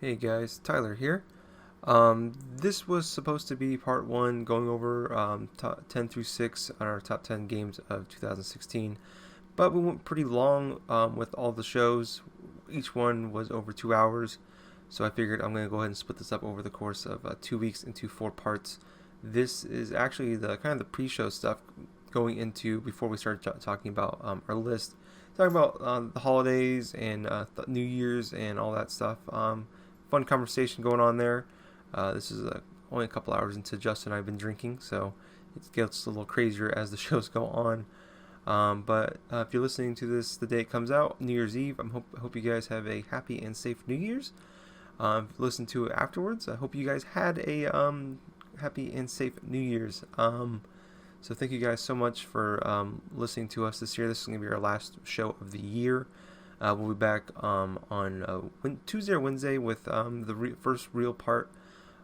Hey guys, Tyler here. This was supposed to be part 1, going over top 10 through 6 on our top 10 games of 2016. But we went pretty long with all the shows. Each one was over 2 hours. So I figured I'm going to go ahead and split this up over the course of 2 weeks into 4 parts. This is actually the kind of the pre-show stuff going into before we start talking about our list. Talking about the holidays and New Year's and all that stuff. Fun conversation going on there. This is only a couple hours into Justin and I've been drinking, so it gets a little crazier as the shows go on. But if you're listening to this the day it comes out, New Year's Eve, I hope you guys have a happy and safe New Year's. Listen to it afterwards. I hope you guys had a happy and safe New Year's. So thank you guys so much for listening to us this year. This is going to be our last show of the year. We'll be back on Tuesday or Wednesday with the first real part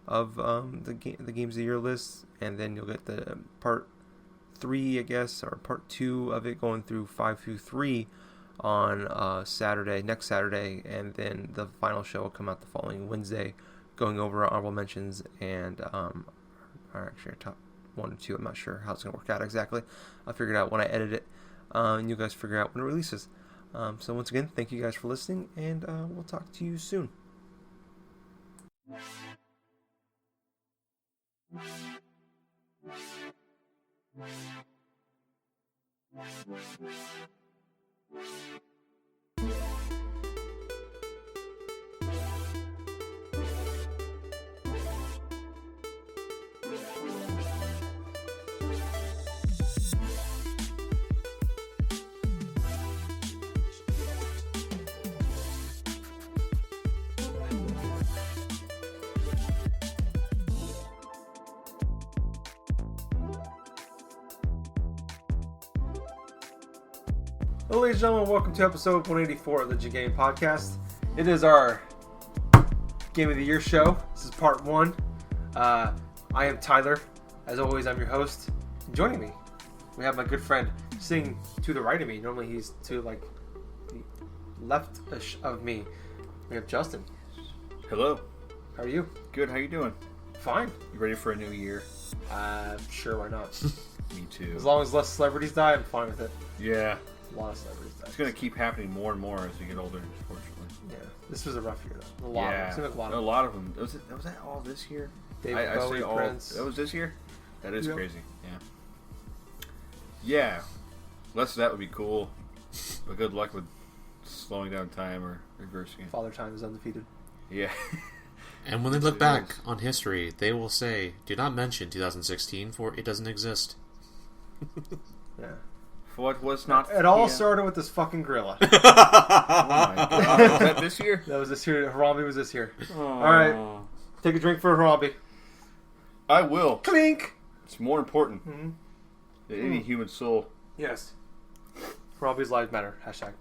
of the Games of the Year list, and then you'll get the part 3, I guess, or part 2 of it, going through 5 through 3 on next Saturday, and then the final show will come out the following Wednesday, going over our honorable mentions and our top 1 or 2. I'm not sure how it's going to work out exactly. I'll figure it out when I edit it, and you guys figure out when it releases. So once again, thank you guys for listening, and we'll talk to you soon. Hello, ladies and gentlemen, welcome to episode 184 of the GenGamingPodcast. It is our Game of the Year show. This is part 1. I am Tyler. As always, I'm your host. Joining me, we have my good friend sitting to the right of me. Normally he's to the left-ish of me. We have Justin. Hello. How are you? Good, how you doing? Fine. You ready for a new year? Sure, why not? Me too. As long as less celebrities die, I'm fine with it. Yeah. A lot of celebrities die. It's going to keep happening more and more as we get older, unfortunately. Yeah. This was a rough year, though. A lot of them. A lot of them. Was that all this year? David Bowie, Prince. That was this year? That is Yep. crazy. Yeah. Yeah. Less of that would be cool. But good luck with slowing down time or reversing it. Father Time is undefeated. Yeah. And when they look back on history, they will say, do not mention 2016, for it doesn't exist. Yeah. What was not... It all started with this fucking gorilla. Oh my god. Was that this year? That was this year. Harambe was this year. Oh. Alright. Take a drink for Harambe. I will. Clink! It's more important Mm-hmm. than any human soul. Yes. Harambe's lives matter. Hashtag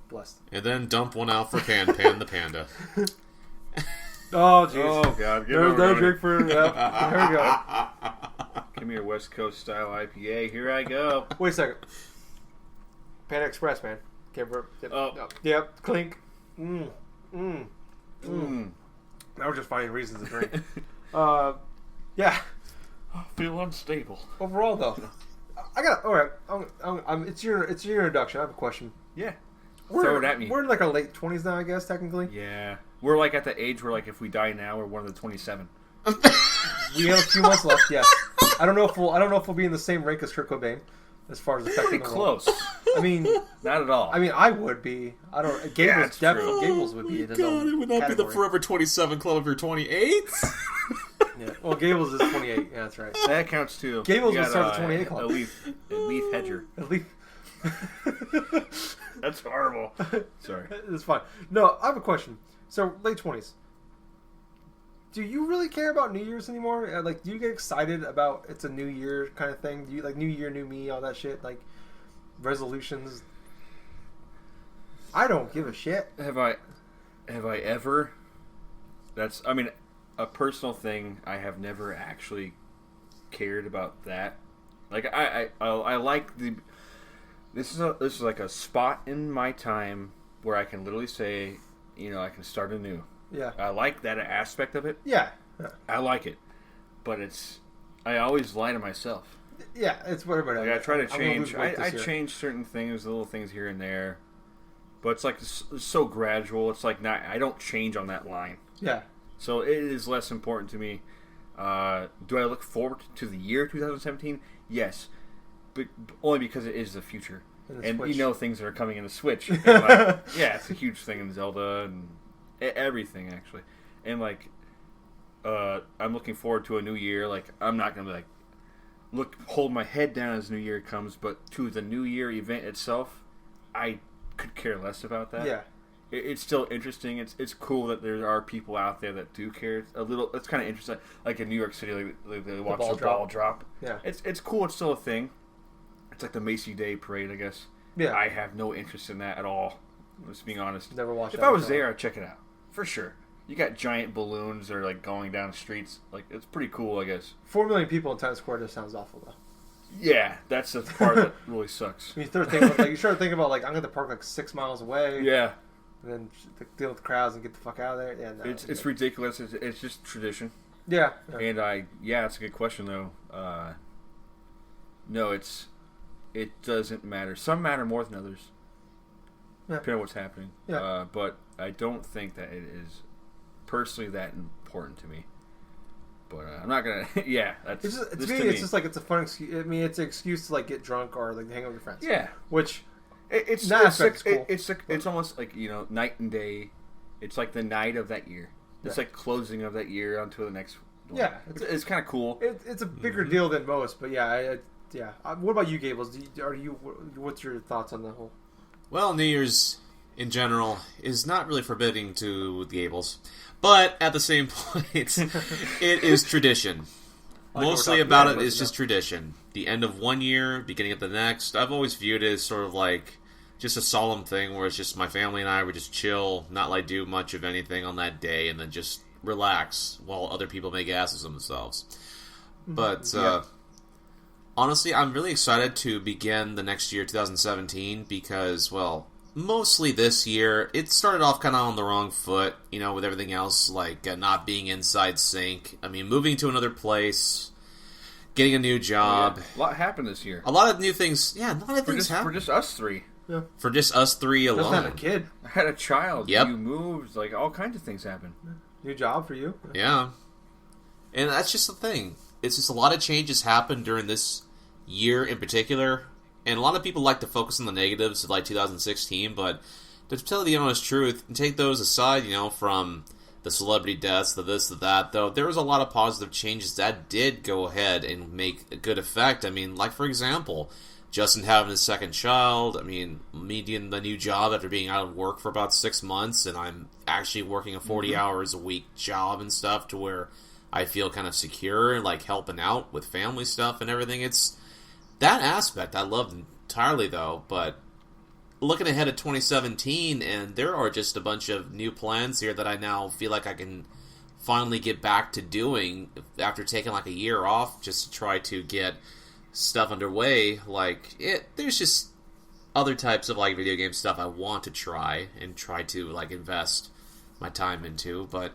blessed. And then dump one out for Pan the Panda. Oh, jeez. Oh, God. There's no drink for... Yep. There we go. Give me your West Coast style IPA. Here I go. Wait a second. Panda Express, man. Yep. Clink. Now we're just finding reasons to drink. Yeah. I feel unstable. Overall, though, I got... Alright. It's your introduction. I have a question. Yeah. Throw it at me. We're in like our late 20s now, I guess, technically. Yeah. We're like at the age where like if we die now, we're one of the 27. We have a few months left, yes. I don't know if we'll be in the same rank as Kurt Cobain as far as affecting Pretty the world. close. I mean, Not at all. I mean, I would be. I don't. Gables it's definitely. true. Gables would be in his own it would not category. be the Forever 27 Club of your 28s? Yeah. Well, Gables is 28. Yeah, that's right. That counts too. Gables You would got, start the 28 club. A leaf hedger. At least. That's horrible. Sorry. It's fine. No, I have a question. So, late 20s. Do you really care about New Year's anymore? Like, do you get excited about it's a new year kind of thing? Do you like New Year, New Me, all that shit? Like, resolutions? I don't give a shit. Have I ever? That's. I mean, a personal thing. I have never actually cared about that. Like I like the. This is like a spot in my time where I can literally say, I can start anew. Yeah. I like that aspect of it. Yeah. I like it, but I always lie to myself. Yeah, it's whatever. Like I try to change. I change certain things, little things here and there, but it's like it's so gradual. It's like I don't change on that line. Yeah. So it is less important to me. Do I look forward to the year 2017? Yes, but only because it is the future, and you know things that are coming in the Switch. And like, yeah, it's a huge thing in Zelda and everything actually, and like I'm looking forward to a new year. Like I'm not gonna be like hold my head down as New Year comes, but to the New Year event itself, I could care less about that. Yeah. It's still interesting. It's cool that there are people out there that do care a little. It's kind of interesting. Like in New York City, they watch the ball drop. Yeah. It's cool. It's still a thing. It's like the Macy Day Parade, I guess. Yeah. I have no interest in that at all. Just being honest. Never watched. If I was there, I'd check it out for sure. You got giant balloons that are like going down streets. Like it's pretty cool, I guess. 4 million people in Times Square just sounds awful though. Yeah, that's the part that really sucks. You start thinking about like I'm going to park like 6 miles away. Yeah. And then deal with the crowds and get the fuck out of there. Yeah, no, it's ridiculous. It's just tradition. Yeah. And it's a good question though. No, it doesn't matter. Some matter more than others. Yeah. Depending on what's happening. Yeah. But I don't think that it is personally that important to me. But I'm not gonna. Yeah, that's to me. It's just like it's a fun excuse. I mean, it's an excuse to like get drunk or like hang out with your friends. Yeah, which it's cool. It's almost like night and day. It's like the night of that year. It's like closing of that year onto the next one. Yeah, it's kind of cool. It's a bigger deal than most, but yeah, what about you, Gables? What's your thoughts on the whole? Well, New Year's in general is not really forbidding to the Gables, but at the same point, it is tradition. Mostly about it is just tradition. The end of one year, beginning of the next. I've always viewed it as sort of like just a solemn thing where it's just my family and I would just chill, not like do much of anything on that day, and then just relax while other people make asses of themselves. But honestly, I'm really excited to begin the next year, 2017, because, well, mostly this year, it started off kind of on the wrong foot, with everything else, like not being inside sync. I mean, moving to another place, getting a new job. Oh, yeah. A lot happened this year. A lot of new things. Yeah, a lot of things happened. For just us three. Yeah. For just us three alone. Doesn't have a kid. I had a child. Yep. You moved. Like, all kinds of things happened. New job for you. Yeah. And that's just the thing. It's just a lot of changes happened during this year in particular. And a lot of people like to focus on the negatives of like 2016, but to tell the honest truth, and take those aside, from the celebrity deaths, the this, the that, though, there was a lot of positive changes that did go ahead and make a good effect. I mean, like, for example, Justin having his second child, I mean, me getting the new job after being out of work for about 6 months, and I'm actually working a 40 hours a week job and stuff to where I feel kind of secure and, like, helping out with family stuff and everything. It's that aspect I loved entirely, though, but looking ahead at 2017, and there are just a bunch of new plans here that I now feel like I can finally get back to doing after taking like a year off just to try to get stuff underway. There's just other types of like video game stuff I want to try and try to like invest my time into, but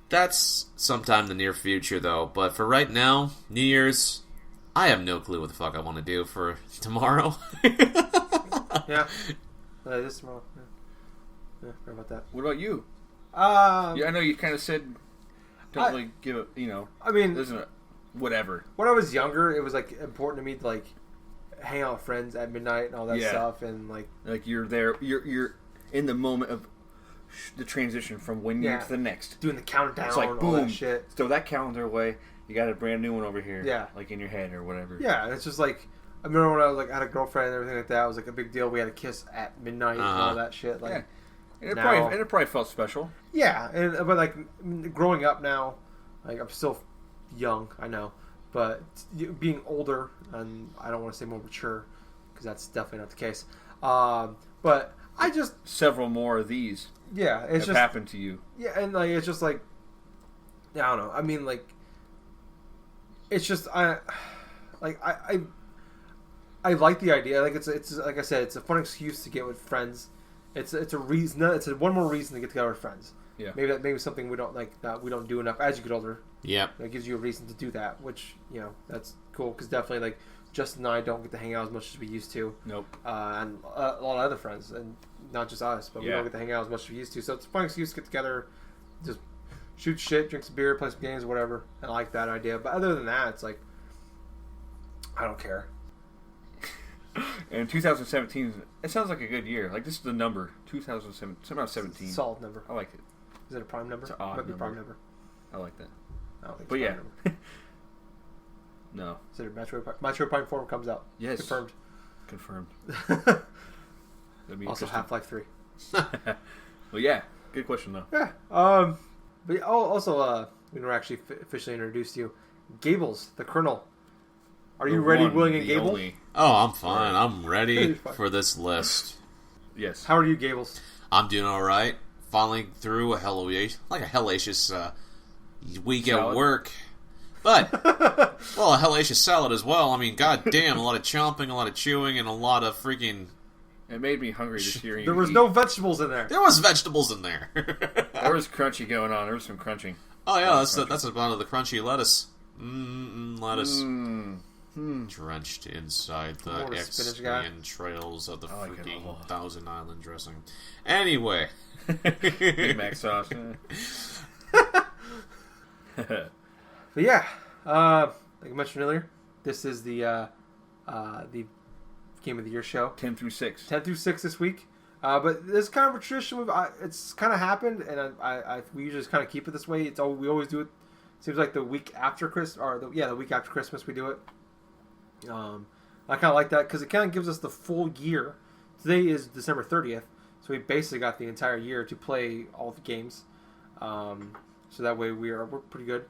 that's sometime in the near future though. But for right now, New Year's, I have no clue what the fuck I want to do for tomorrow. Yeah. This tomorrow. Yeah, sorry about that. What about you? I know you kind of said don't really give it, I mean, isn't it? Whatever. When I was younger, it was like important to me to like hang out with friends at midnight and all that stuff, and like you're there, you're in the moment of the transition from one year to the next, doing the countdown. It's like boom, all that shit. Throw that calendar away. You got a brand new one over here. Yeah, like in your head or whatever. Yeah, and it's just like I remember when I was like had a girlfriend and everything like that. It was like a big deal. We had a kiss at midnight and all that shit. Like, and it probably felt special. Yeah, but like growing up now, like I'm still young, I know, but being older, and I don't want to say more mature because that's definitely not the case. But I just several more of these. Yeah, it's just happened to you. Yeah, and like it's just like I don't know. I mean, like it's just I like the idea. Like it's like I said, it's a fun excuse to get with friends it's a reason. It's one more reason to get together with friends. Yeah. Maybe something we don't like that we don't do enough as you get older. Yep. That gives you a reason to do that, which that's cool because definitely like Justin and I don't get to hang out as much as we used to. Nope. And a lot of other friends, and not just us, but we don't get to hang out as much as we used to. So it's a fun excuse to get together, just shoot shit, drink some beer, play some games, whatever. I like that idea. But other than that, it's like I don't care. And 2017, it sounds like a good year. Like, this is the number. 2017. Somehow 17. It's a solid number. I like it. Is it a prime number? It's an odd Might be a number. prime number. I like that. I don't think But it's a yeah. prime number. No. Is it a Metroid Prime 4 comes out? Yes. Confirmed. Confirmed. That'd be Also, interesting. Half-Life 3. Well, yeah. Good question, though. Yeah. But also, we never actually officially introduced you. Gables, the Colonel. Are you ready, willing, and Gable? Oh, I'm fine. I'm ready Fine. for this list. Yes. How are you, Gables? I'm doing all right. Following through a hellacious week at Salad. work. But, well, a hellacious salad as well. I mean, goddamn, a lot of chomping, a lot of chewing, and a lot of freaking... It made me hungry just hearing There you was eat. no vegetables in there. There was vegetables in there. There was crunchy going on. There was some crunching. Oh, yeah, that's about the crunchy lettuce. Lettuce. Drenched inside the More spinach guy. entrails of the I like it a freaking lot. Thousand Island dressing. Anyway. Big Mac sauce. But yeah, like I mentioned earlier, this is the Game of the Year show. 10 through 6. 10 through 6 this week. But this is kind of a tradition. It's kind of happened, and we usually just kind of keep it this way. We always do it. Seems like the week after Christmas, or the week after Christmas we do it. I kind of like that because it kind of gives us the full year. Today is December 30th, so we basically got the entire year to play all the games. So that way we're pretty good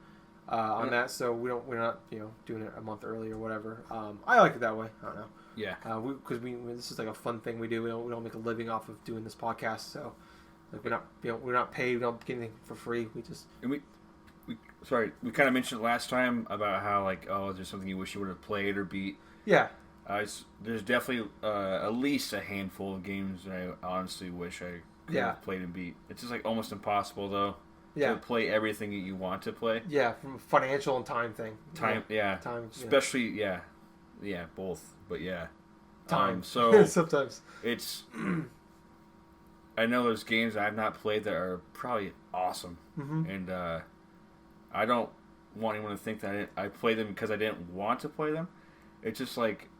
on that. So we're not doing it a month early or whatever. I like it that way. I don't know. Yeah. Because this is like a fun thing we do. We don't make a living off of doing this podcast. So like we're not paid. We don't get anything for free. We just we kind of mentioned last time about how is there something you wish you would have played or beat? yeah. There's definitely at least a handful of games that I honestly wish I could have played and beat. It's just almost impossible though to play everything that you want to play. Yeah, from a financial and time thing. Time, especially both. But yeah, time. So sometimes it's. I know there's games I've not played that are probably awesome, and I don't want anyone to think that I played them because I didn't want to play them. It's just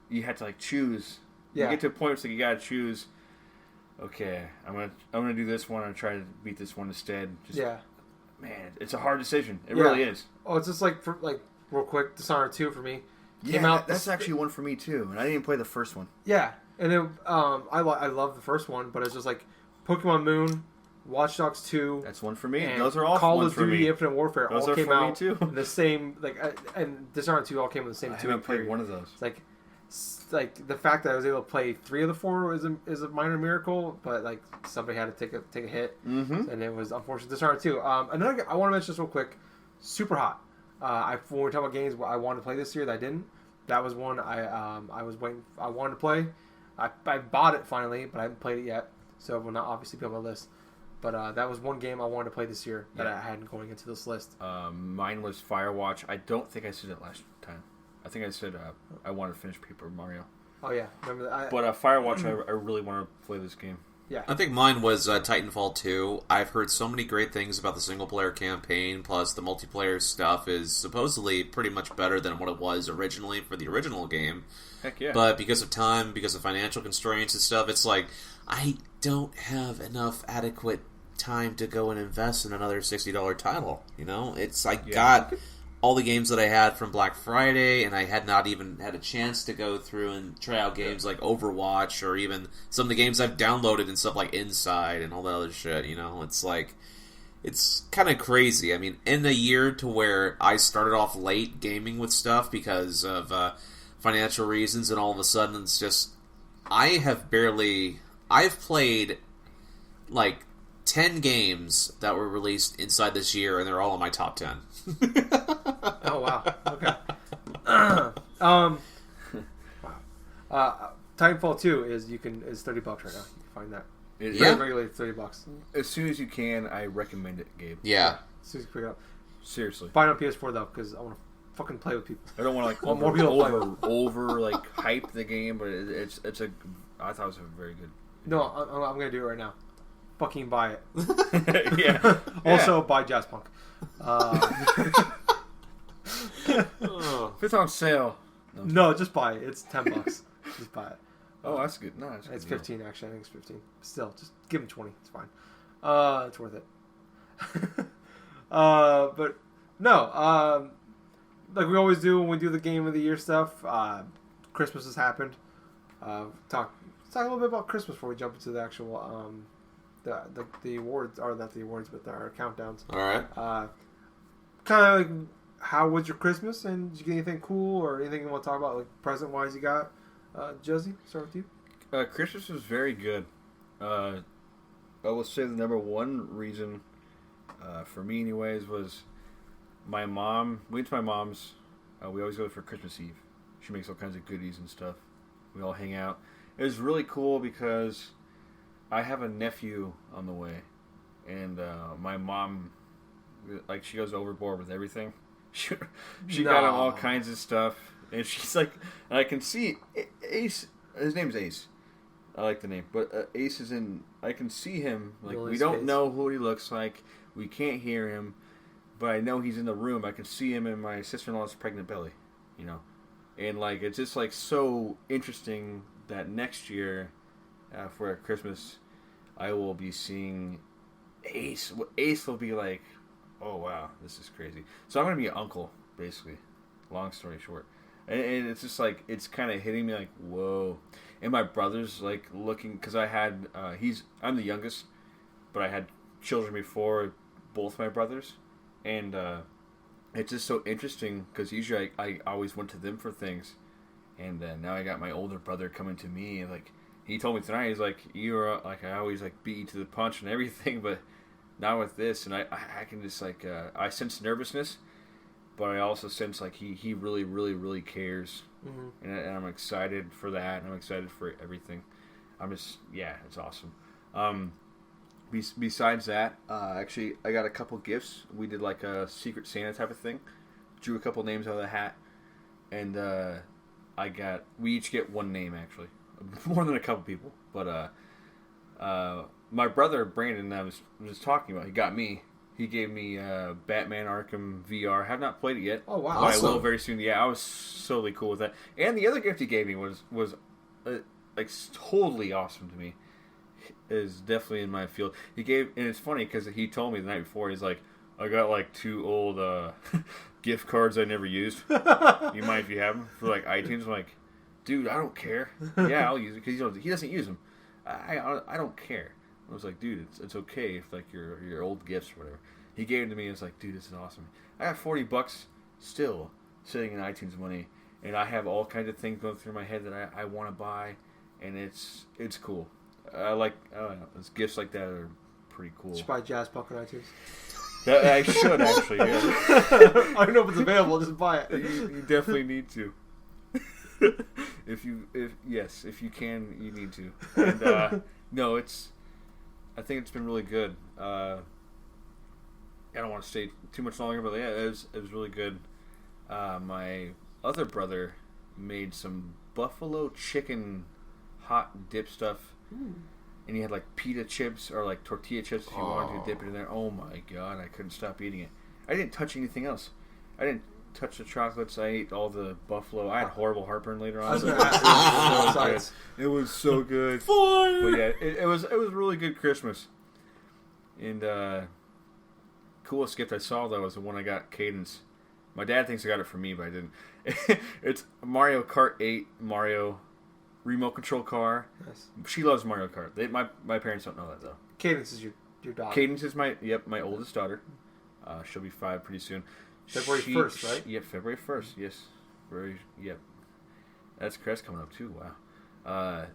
you had to choose. Yeah. You get to a point where you gotta choose. Okay, I'm gonna do this one and try to beat this one instead. Man, it's a hard decision. It really is. Oh, it's just real quick, Dishonored 2 for me. Came Yeah, out that's actually one for me too, and I didn't even play the first one. Yeah, and it, I love the first one, but it's just Pokemon Moon, Watch Dogs 2. That's one for me. And Those are all Call ones of Duty for me. Infinite Warfare Those all are came for me, out too. in the same and Dishonored 2 all came in the same I 2 haven't week played period. one of those. It's the fact that I was able to play 3 of the 4 is a minor miracle, but somebody had to take a hit, and it was unfortunate. Dishonored 2. Another I want to mention this real quick. Super Hot. When we're talking about games I wanted to play this year that I didn't. That was one I was waiting. I wanted to play. I bought it finally, but I haven't played it yet, so it will not obviously be on my list. But that was one game I wanted to play this year that I hadn't going into this list. Mine was Firewatch. I don't think I said it last time. I think I said I wanted to finish Paper Mario. Oh yeah, remember that? But Firewatch, I really want to play this game. Yeah, I think mine was Titanfall 2. I've heard so many great things about the single-player campaign, plus the multiplayer stuff is supposedly pretty much better than what it was originally for the original game. Heck yeah. But because of time, because of financial constraints and stuff, it's I don't have enough adequate time to go and invest in another $60 title. It's got all the games that I had from Black Friday, and I had not even had a chance to go through and try out games like Overwatch, or even some of the games I've downloaded and stuff like Inside and all that other shit. It's it's kind of crazy. I mean, in a year to where I started off late gaming with stuff because of financial reasons, and all of a sudden it's just I've played 10 games that were released inside this year, and they're all in my top 10. Oh wow. Okay. Wow. Titanfall 2 is $30 right now. You can find that. Yeah. Regularly $30. As soon as you can, I recommend it, Gabe. Yeah. As soon as you pick it up. Seriously. Buy it on PS4 though, because I want to fucking play with people. I don't want to like More people over like hype the game, but it's a. I thought it was a very good. No, I'm gonna do it right now. Fucking buy it. Yeah. Also, buy Jazz Punk. If it's on sale. No, just buy it. It's $10. Just buy it. Oh, that's good. No, that's It's good 15 actually. I think it's 15. Still, just give him 20. It's fine. It's worth it. But no. Like we always do when we do the game of the year stuff. Christmas has happened. Talk a little bit about Christmas before we jump into the actual the awards, or not the awards, but our countdowns. All right. Kind of like, how was your Christmas, and did you get anything cool or anything you want to talk about, like present wise? You got Josie, start with you. Christmas was very good. I will say the number one reason, for me anyways, was my mom. We went to my mom's. We always go for Christmas Eve. She makes all kinds of goodies and stuff. We all hang out. It was really cool because I have a nephew on the way, and my mom, like, she goes overboard with everything. She got him all kinds of stuff, and she's like, and I can see Ace. His name's Ace. I like the name, but Ace is in. I can see him. Like, we don't know who he looks like. We can't hear him, but I know he's in the room. I can see him in my sister-in-law's pregnant belly, you know, and like it's just like so interesting that next year, for Christmas, I will be seeing Ace. Ace will be like, oh wow, this is crazy. So I'm gonna be an uncle, basically. Long story short, and it's just like it's kind of hitting me like, whoa. And my brother's like looking, because I had I'm the youngest, but I had children before both my brothers, and it's just so interesting because usually I always went to them for things, and now I got my older brother coming to me, and like he told me tonight, he's like, you're like, I always like beat you to the punch and everything, but not with this. And I can just like I sense nervousness, but I also sense like he really really really cares. Mm-hmm. And I'm excited for that, and I'm excited for everything. It's awesome. Besides that, actually, I got a couple gifts. We did like a Secret Santa type of thing. Drew a couple names out of the hat, and we each get one name, actually. More than a couple people. But my brother, Brandon, I was just talking about, he got me. He gave me Batman Arkham VR. Have not played it yet. Oh, wow. But I will very soon. Yeah, I was totally cool with that. And the other gift he gave me was like totally awesome to me. Is definitely in my field. And it's funny because he told me the night before, he's like, I got like 2 old gift cards I never used. You mind if you have them for like iTunes? I'm like, dude, I don't care. Yeah, I'll use it because he doesn't use them. I don't care. I was like, dude, it's okay if like your old gifts or whatever. He gave it to me and was like, dude, this is awesome. I got $40 still sitting in iTunes money, and I have all kinds of things going through my head that I want to buy, and it's cool. I don't know, gifts like that are pretty cool. You should buy Jazz Punk on iTunes. I should actually. Yeah. I don't know if it's available. Just buy it. You definitely need to. If you can, you need to. And no, I think it's been really good. I don't want to stay too much longer, but yeah, it was really good. My other brother made some buffalo chicken hot dip stuff. And he had like pita chips or like tortilla chips if you wanted to dip it in there. Oh my god, I couldn't stop eating it. I didn't touch anything else. I didn't touch the chocolates. I ate all the buffalo. I had horrible heartburn later on. It was so good. But yeah, it was a really good Christmas. And coolest gift I saw though was the one I got Cadence. My dad thinks I got it for me, but I didn't. It's Mario Kart 8 Mario remote control car. Nice. She loves Mario Kart. My parents don't know that though. Cadence is your daughter. Cadence is my oldest daughter. She'll be 5 pretty soon. February 1st, right? Yep, February 1st. Yes, yep. That's Crest coming up too. Wow.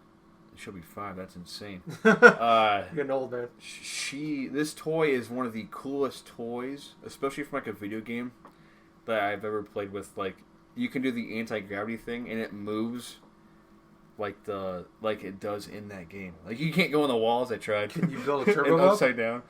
She'll be 5. That's insane. You're getting old, man. This toy is one of the coolest toys, especially from like a video game that I've ever played with. Like, you can do the anti-gravity thing, and it moves like it does in that game. Like you can't go on the walls. I tried. Can you build a turbo and up? upside down?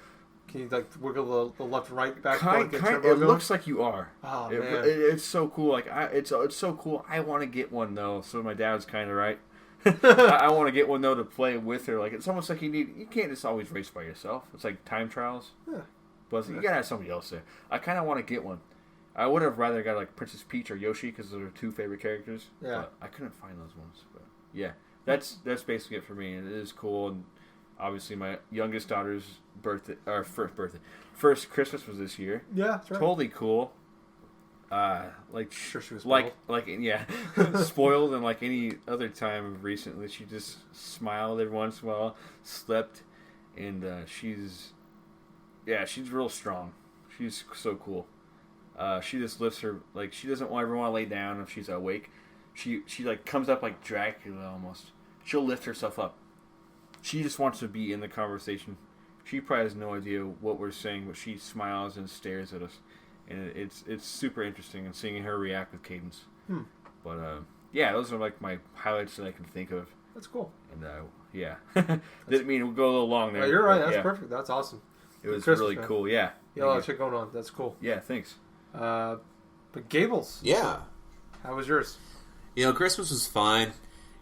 Can you like wiggle the left and right back? It looks like you are. Oh man, it's so cool. Like it's so cool. I want to get one though. So my dad's kind of right. I want to get one though to play with her. Like it's almost like you can't just always race by yourself. It's like time trials. Yeah. But you gotta have somebody else there. I kind of want to get one. I would have rather got like Princess Peach or Yoshi because those are 2 favorite characters. Yeah. But I couldn't find those ones. But yeah, that's basically it for me. And it is cool. And obviously my youngest daughter's first Christmas was this year. Yeah, that's right. Totally cool. Sure she was spoiled. Spoiled, and like any other time recently, she just smiled every once in a while, slept, and she's real strong. She's so cool. She just lifts her, like she doesn't ever want to lay down if she's awake. She like comes up like Dracula almost. She'll lift herself up. She just wants to be in the conversation. She probably has no idea what we're saying, but she smiles and stares at us. And it's super interesting, and seeing her react with Cadence. But yeah, those are like my highlights that I can think of. That's cool. And yeah, didn't mean to go a little long there. Oh, you're right. That's perfect. That's awesome. It was really cool. Yeah. Yeah, a lot of shit going on. That's cool. Yeah, thanks. But Gables. Yeah. How was yours? Christmas was fine.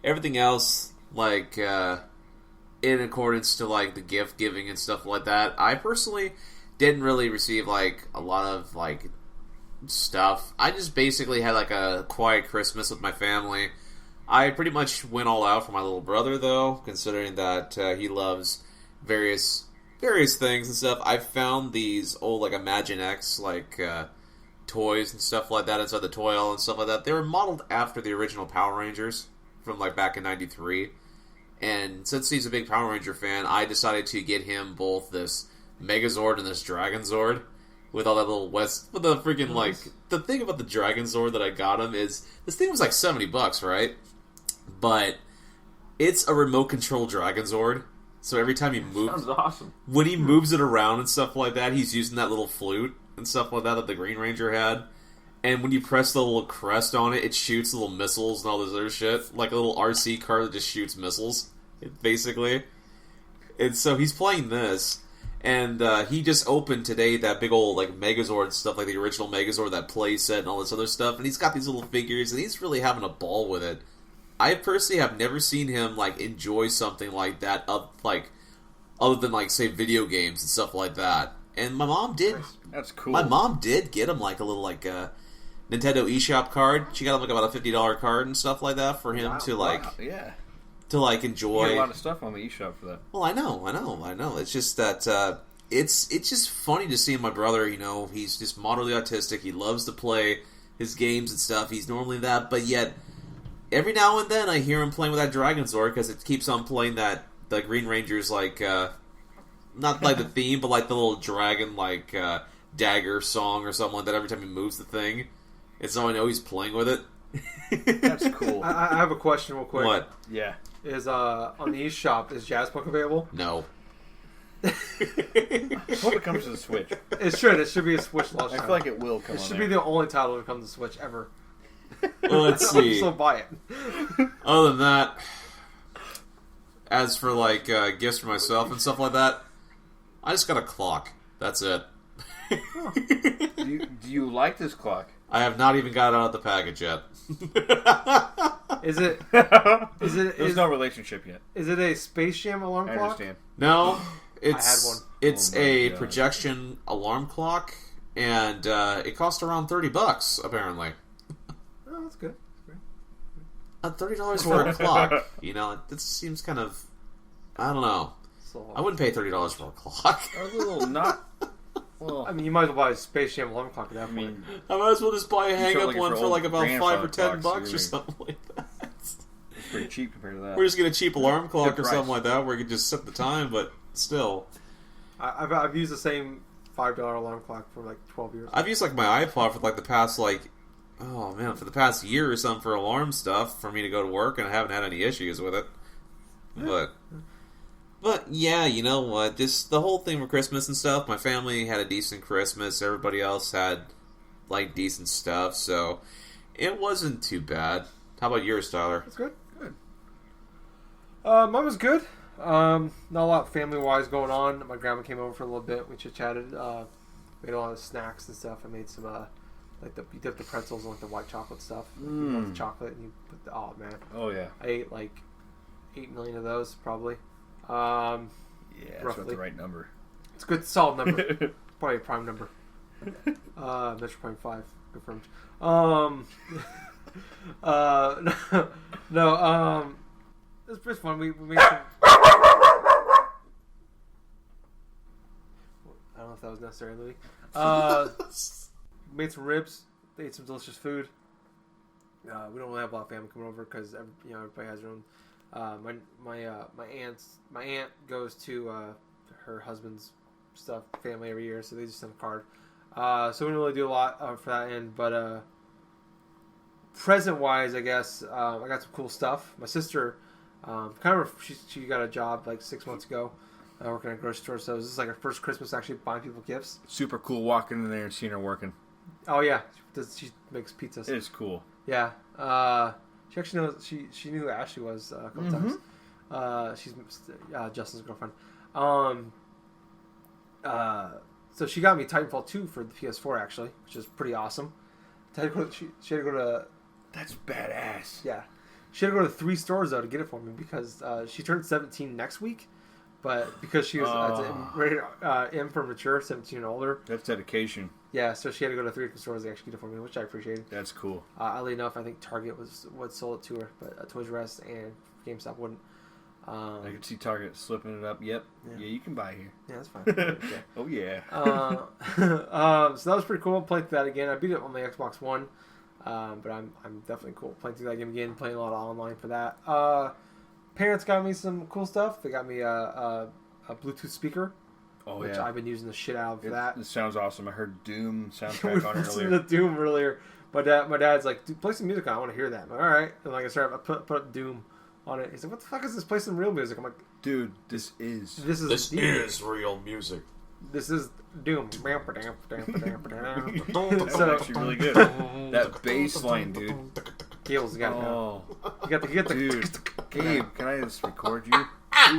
Everything else, like in accordance to like the gift giving and stuff like that. I personally didn't really receive like a lot of like stuff. I just basically had like a quiet Christmas with my family. I pretty much went all out for my little brother though, considering that he loves various things and stuff. I found these old like Imagine-X like toys and stuff like that inside the toy aisle and stuff like that. They were modeled after the original Power Rangers from like back in '93. And since he's a big Power Ranger fan, I decided to get him both this Megazord and this Dragon Zord with all that little with the freaking like the thing about the Dragon Zord that I got him is this thing was like $70, right? But it's a remote control Dragon Zord. So every time he moves, sounds awesome. When he moves it around and stuff like that, he's using that little flute and stuff like that the Green Ranger had. And when you press the little crest on it, it shoots little missiles and all this other shit. Like a little RC car that just shoots missiles, basically. And so he's playing this. And he just opened today that big old like Megazord stuff, like the original Megazord, that play set and all this other stuff. And he's got these little figures, and he's really having a ball with it. I personally have never seen him like enjoy something like that, other than like say video games and stuff like that. And my mom did. That's cool. My mom did get him like a little like Nintendo eShop card. She got him like about a $50 card and stuff like that for him to like to like enjoy. You get a lot of stuff on the eShop for that. Well, I know. It's just that it's just funny to see my brother. He's just moderately autistic. He loves to play his games and stuff. He's normally that, but yet every now and then I hear him playing with that Dragon Zord because it keeps on playing the Green Ranger's like not like the theme, but like the little dragon like dagger song or something like that. Every time he moves the thing, and so I know he's playing with it. That's cool. I have a question real quick. What? Yeah. Is on the eShop, is Jazzbook available? No. I hope it comes to the Switch. It should. It should be a Switch launch I title. feel like it will come. It should be the only title to come to Switch ever. Well, let's see. So buy it. Other than that, as for like gifts for myself and stuff like that, I just got a clock. That's it. Do you like this clock? I have not even got it out of the package yet. Is it? There's no relationship yet. Is it a Space Jam alarm I clock? understand. No, I had one. It's Oh my a God. projection alarm clock, and it cost around $30 apparently. Oh, that's good. $30 for a clock, it seems kind of. I don't know. So, I wouldn't pay $30 for a clock. A little not. Well, I mean, you might as well buy a Space Jam alarm clock at that point. I might as well just buy a hang-up looking one for for old like about $5 or grandfather $10 clocks, or something like that. it's pretty cheap compared to that. We're just get a cheap alarm clock Good or something price. like that where you can just set the time, but still. I've used the same $5 alarm clock for like 12 years. I've used like my iPod for like the past for the past year or something for alarm stuff for me to go to work, and I haven't had any issues with it. But yeah, you know what? Just the whole thing for Christmas and stuff. My family had a decent Christmas. Everybody else had like decent stuff, so it wasn't too bad. How about yours, Tyler? That's good. Mine was good. Not a lot family-wise going on. My grandma came over for a little bit. We chit-chatted. Made a lot of snacks and stuff. I made some, you dip the pretzels in like the white chocolate stuff. You want the chocolate and you put the, oh man. Oh yeah. I ate like 8 million of those probably. Yeah, that's roughly. about the right number. It's a good solid number. Probably a prime number. Metroid 5 confirmed. No, it was pretty fun. We made some. I don't know if that was necessary, Louis. Made some ribs. Ate some delicious food. We don't really have a lot of family coming over because everybody has their own. My aunt goes to her husband's family every year, so they just send a card. So we don't really do a lot for that end, but present wise, I guess I got some cool stuff. My sister, she got a job like 6 months ago, working at a grocery store. So this is like her first Christmas actually buying people gifts. Super cool walking in there and seeing her working. Oh yeah, she makes pizzas. It is cool. Yeah, she actually knows. She knew who Ashley was a couple times. She's Justin's girlfriend. So she got me Titanfall 2 for the PS4 actually, which is pretty awesome. She had to go to. That's badass. Yeah, she had to go to 3 stores though to get it for me because she turned 17 next week, but because she was rated M for mature, 17 and older. That's dedication. Yeah, so she had to go to 3 different stores to actually get it for me, which I appreciated. That's cool. Oddly enough, I think Target was what sold it to her, but Toys R Us and GameStop wouldn't. I could see Target slipping it up. Yep. Yeah, you can buy here. Yeah, that's fine. Yeah. Oh yeah. So that was pretty cool. Playing through that again. I beat it on my Xbox One, but I'm definitely cool playing through that game again. Playing a lot of online for that. Parents got me some cool stuff. They got me a Bluetooth speaker. Oh which yeah. I've been using the shit out of for that. It sounds awesome. I heard Doom we soundtrack on it listened earlier. to Doom earlier. My dad's like, dude, play some music on it. I want to hear that. I'm like, all right. And like I put up Doom on it. He's like, what the fuck is this? Play some real music. I'm like, dude, this is real music. This is Doom. That's So, actually really good. That bass line, dude. Gables, you got it now. Oh, You got the dude, Gabe, can I just record you?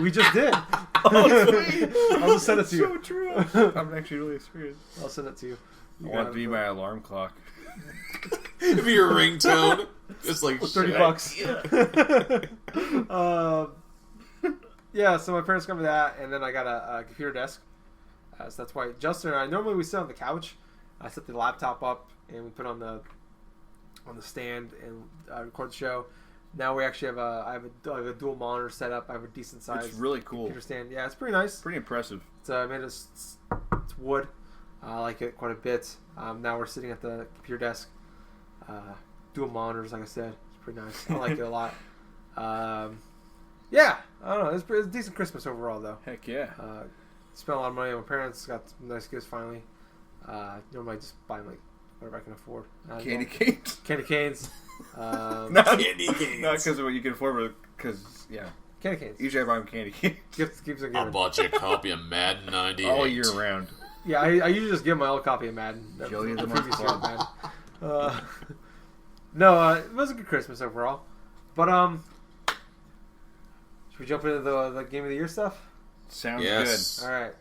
We just did. Oh, I'll just send it to you. So true. I'm actually really serious. I'll send it to you. I want it to be my alarm clock. It'd be your ringtone. It's like $30. Yeah, so my parents got me that, and then I got a computer desk. So that's why Justin and I normally we sit on the couch. I set the laptop up and we put on the stand and record the show. Now we actually have I have a dual monitor set up. I have a decent size. It's really cool. Computer stand. Yeah, it's pretty nice. Pretty impressive. It's it's wood. I like it quite a bit. Now we're sitting at the computer desk. Dual monitors, like I said. It's pretty nice. I like it a lot. Yeah, I don't know. It's a decent Christmas overall, though. Heck yeah. Spent a lot of money on my parents. Got some nice gifts finally. Normally I just buy like whatever I can afford. Candy canes. Candy canes. Not candy canes. Not because of what you can afford, but because, yeah. Candy canes. Usually I buy them candy canes. Gifts are I given. bought you a copy of Madden 98. All year round. Yeah, I usually just give my old copy of Madden. Joey The the previous year of Month. Madden. No, it was a good Christmas overall. But, should we jump into the Game of the Year stuff? Sounds Yes. good. All right.